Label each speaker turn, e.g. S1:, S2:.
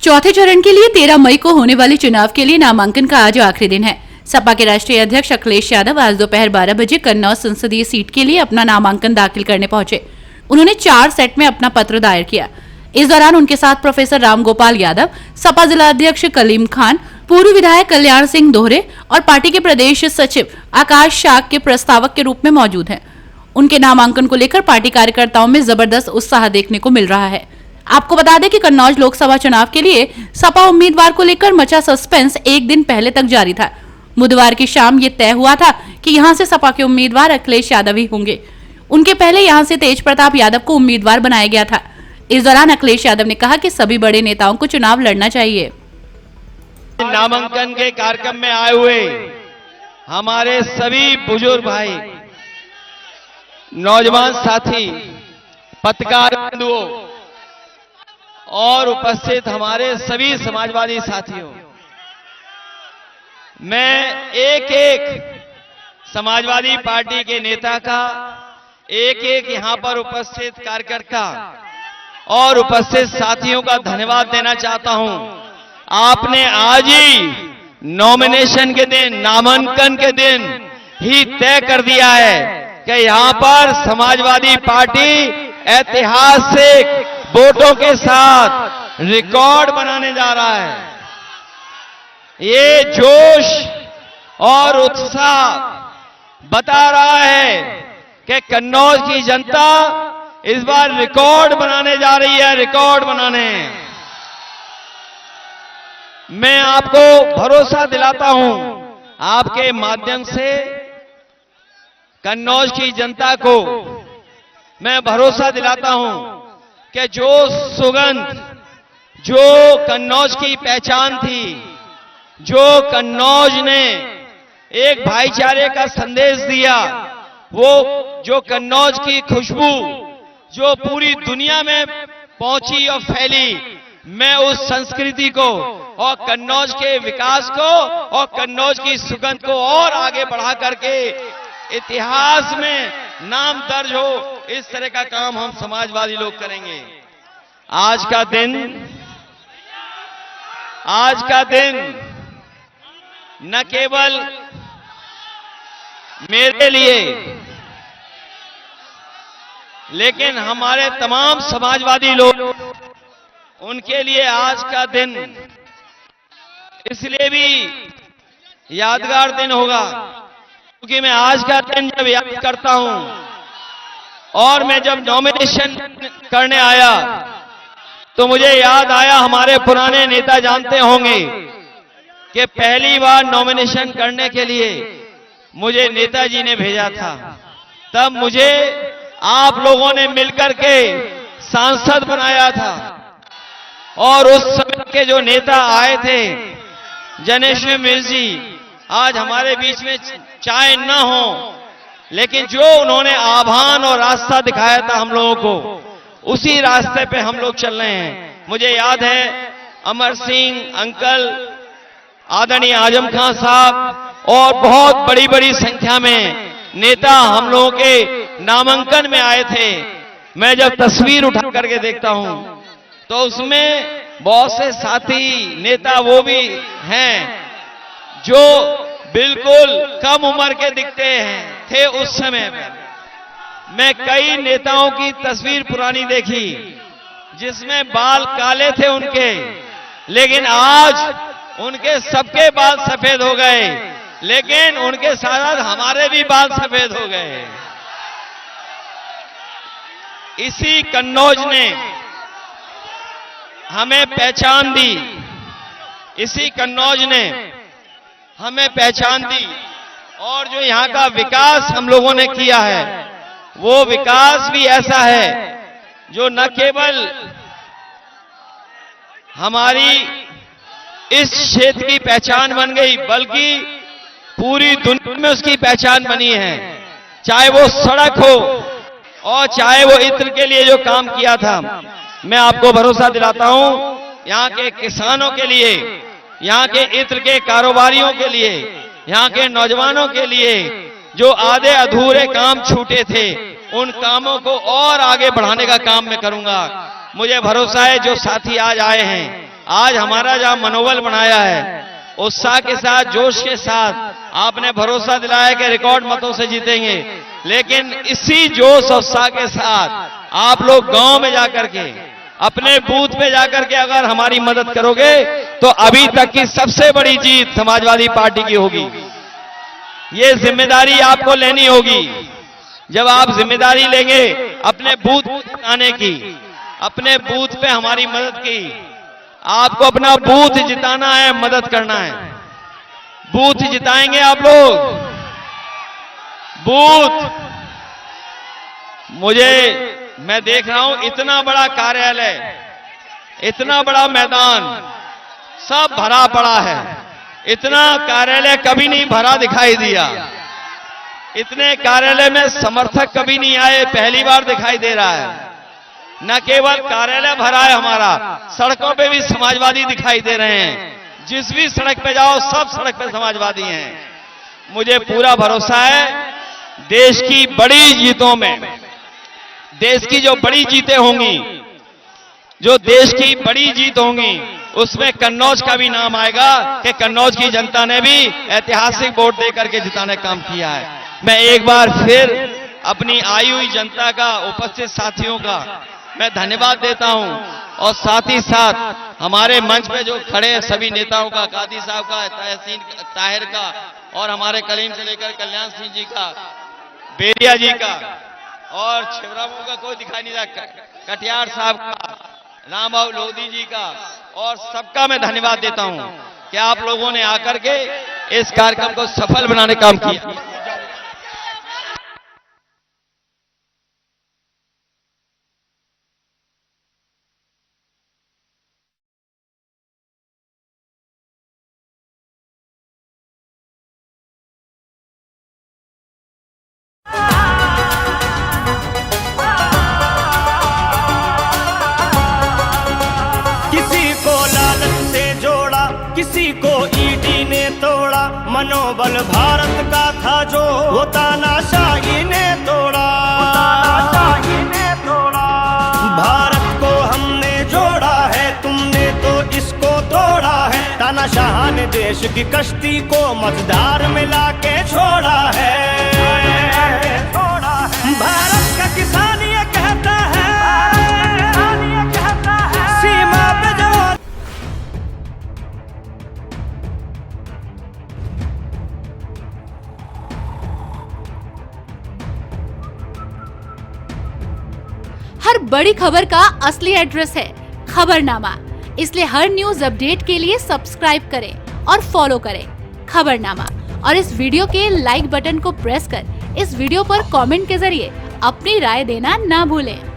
S1: चौथे चरण के लिए 13 मई को होने वाले चुनाव के लिए नामांकन का आज आखिरी दिन है। सपा के राष्ट्रीय अध्यक्ष अखिलेश यादव आज दोपहर 12 बजे कन्नौज संसदीय सीट के लिए अपना नामांकन दाखिल करने पहुंचे। उन्होंने 4 सेट में अपना पत्र दायर किया। इस दौरान उनके साथ प्रोफेसर रामगोपाल यादव, सपा जिला अध्यक्ष कलीम खान, पूर्व विधायक कल्याण सिंह दोहरे और पार्टी के प्रदेश सचिव आकाश शाह के प्रस्तावक के रूप में मौजूद हैं। उनके नामांकन को लेकर पार्टी कार्यकर्ताओं में जबरदस्त उत्साह देखने को मिल रहा है। आपको बता दें कि कन्नौज लोकसभा चुनाव के लिए सपा उम्मीदवार को लेकर मचा सस्पेंस एक दिन पहले तक जारी था। बुधवार की शाम ये तय हुआ था कि यहां से सपा के उम्मीदवार अखिलेश यादव ही होंगे। उनके पहले यहां से तेज प्रताप यादव को उम्मीदवार बनाया गया था। इस दौरान अखिलेश यादव ने कहा कि सभी बड़े नेताओं को चुनाव लड़ना चाहिए।
S2: नामांकन के कार्यक्रम में आए हुए हमारे सभी बुजुर्ग भाई, नौजवान साथी, पत्रकार बंधुओं और उपस्थित हमारे सभी समाजवादी साथियों, मैं एक एक समाजवादी पार्टी के नेता का, एक एक यहां पर उपस्थित कार्यकर्ता और उपस्थित साथियों का धन्यवाद देना चाहता हूं। आपने आज ही नॉमिनेशन के दिन, नामांकन के दिन ही तय कर दिया है कि यहां पर समाजवादी पार्टी ऐतिहासिक वोटों के साथ रिकॉर्ड बनाने जा रहा है। ये जोश और उत्साह बता रहा है कि कन्नौज की जनता इस बार रिकॉर्ड बनाने जा रही है, रिकॉर्ड बनाने। मैं आपको भरोसा दिलाता हूं, आपके माध्यम से कन्नौज की जनता को मैं भरोसा दिलाता हूं कि जो सुगंध, जो कन्नौज की पहचान थी, जो कन्नौज ने एक भाईचारे का संदेश दिया, वो जो कन्नौज की खुशबू जो पूरी दुनिया में पहुंची और फैली, मैं उस संस्कृति को और कन्नौज के विकास को और कन्नौज की सुगंध को और आगे बढ़ा करके इतिहास में नाम दर्ज हो, इस तरह का काम हम समाजवादी लोग करेंगे। आज का दिन न केवल मेरे लिए, लेकिन हमारे तमाम समाजवादी लोग, उनके लिए आज का दिन इसलिए भी यादगार दिन होगा क्योंकि मैं आज का दिन जब याद करता हूं और मैं जब नॉमिनेशन करने आया तो मुझे याद आया, हमारे पुराने नेता जानते होंगे कि पहली बार नॉमिनेशन करने के लिए मुझे नेताजी ने भेजा था। तब मुझे आप लोगों ने मिलकर के सांसद बनाया था और उस समय के जो नेता आए थे, जनेश्वर मिश्र जी, आज हमारे बीच में चाहे न हो, लेकिन जो उन्होंने आह्वान और रास्ता दिखाया था हम लोगों को, उसी रास्ते पे हम लोग चल रहे हैं। मुझे याद है अमर सिंह अंकल, आदरणीय आजम खान साहब और बहुत बड़ी बड़ी संख्या में नेता हम लोगों के नामांकन में आए थे। मैं जब तस्वीर उठा करके देखता हूं तो उसमें बहुत से साथी नेता वो भी हैं जो बिल्कुल कम उम्र के दिखते थे उस समय में। मैं कई नेताओं की तस्वीर पुरानी देखी जिसमें बाल काले थे उनके, लेकिन आज उनके सबके बाल सफेद हो गए, लेकिन उनके साथ हमारे भी बाल सफेद हो गए। इसी कन्नौज ने हमें पहचान दी, इसी कन्नौज ने हमें पहचान दी और जो यहां का विकास हम लोगों ने किया है, वो विकास भी ऐसा है जो न केवल हमारी इस क्षेत्र की पहचान बन गई, बल्कि पूरी दुनिया में उसकी पहचान बनी है। चाहे वो सड़क हो और चाहे वो इत्र के लिए जो काम किया था। मैं आपको भरोसा दिलाता हूं, यहां के किसानों के लिए, यहां के इत्र के कारोबारियों के लिए, यहां के नौजवानों के लिए जो आधे अधूरे काम छूटे थे, उन कामों को और आगे बढ़ाने का काम मैं करूंगा। मुझे भरोसा है जो साथी आज आए हैं, आज हमारा जहां मनोबल बनाया है, उत्साह के साथ, जोश के साथ आपने भरोसा दिलाया कि रिकॉर्ड मतों से जीतेंगे। लेकिन इसी जोश और उत्साह के साथ आप लोग गांव में जाकर के, अपने बूथ पे जाकर के अगर हमारी मदद करोगे तो अभी तक की सबसे बड़ी जीत समाजवादी पार्टी की होगी। ये जिम्मेदारी आपको लेनी होगी। जब आप जिम्मेदारी लेंगे अपने बूथ आने की, अपने बूथ पे हमारी मदद की, आपको अपना बूथ जिताना है, मदद करना है। बूथ जिताएंगे आप लोग। बूथ मैं देख रहा हूं इतना बड़ा कार्यालय, इतना बड़ा मैदान, सब भरा पड़ा है। इतना कार्यालय कभी नहीं भरा दिखाई दिया। इतने कार्यालय में समर्थक कभी नहीं आए, पहली बार दिखाई दे रहा है। न केवल कार्यालय भरा है हमारा, सड़कों पे भी समाजवादी दिखाई दे रहे हैं। जिस भी सड़क पे जाओ सब सड़क पे समाजवादी हैं। मुझे पूरा भरोसा है देश की बड़ी जीतों में, देश की जो बड़ी जीतें होंगी, जो देश की बड़ी जीत होंगी, उसमें कन्नौज का भी नाम आएगा कि कन्नौज की जनता ने भी ऐतिहासिक वोट देकर के जिताने का काम किया है। मैं एक बार फिर अपनी आई हुई जनता का, उपस्थित साथियों का मैं धन्यवाद देता हूं, और साथ ही साथ हमारे मंच पे जो खड़े सभी नेताओं का, कादी साहब का, तहसीन ताहिर का, और हमारे कलीम से लेकर कल्याण सिंह जी का, बेरिया जी का, और छिबरामऊ का कोई दिखाई नहीं रहा, कटियार साहब का, रामबाबू लोधी जी का, और सबका मैं धन्यवाद देता हूं कि आप लोगों ने आकर के इस कार्यक्रम को सफल बनाने का काम किया।
S3: किसी को ईडी ने तोड़ा, मनोबल भारत का था जो वो तानाशाही ने तोड़ा। भारत को हमने जोड़ा है, तुमने तो इसको तोड़ा है। तानाशाह ने देश की कश्ती को मझधार में लाके छोड़ा है। भारत का किसान ये कहता है, सीमा पे जो
S1: हर बड़ी खबर का असली एड्रेस है खबरनामा। इसलिए हर न्यूज अपडेट के लिए सब्सक्राइब करें और फॉलो करें खबरनामा, और इस वीडियो के लाइक बटन को प्रेस कर इस वीडियो पर कमेंट के जरिए अपनी राय देना ना भूलें।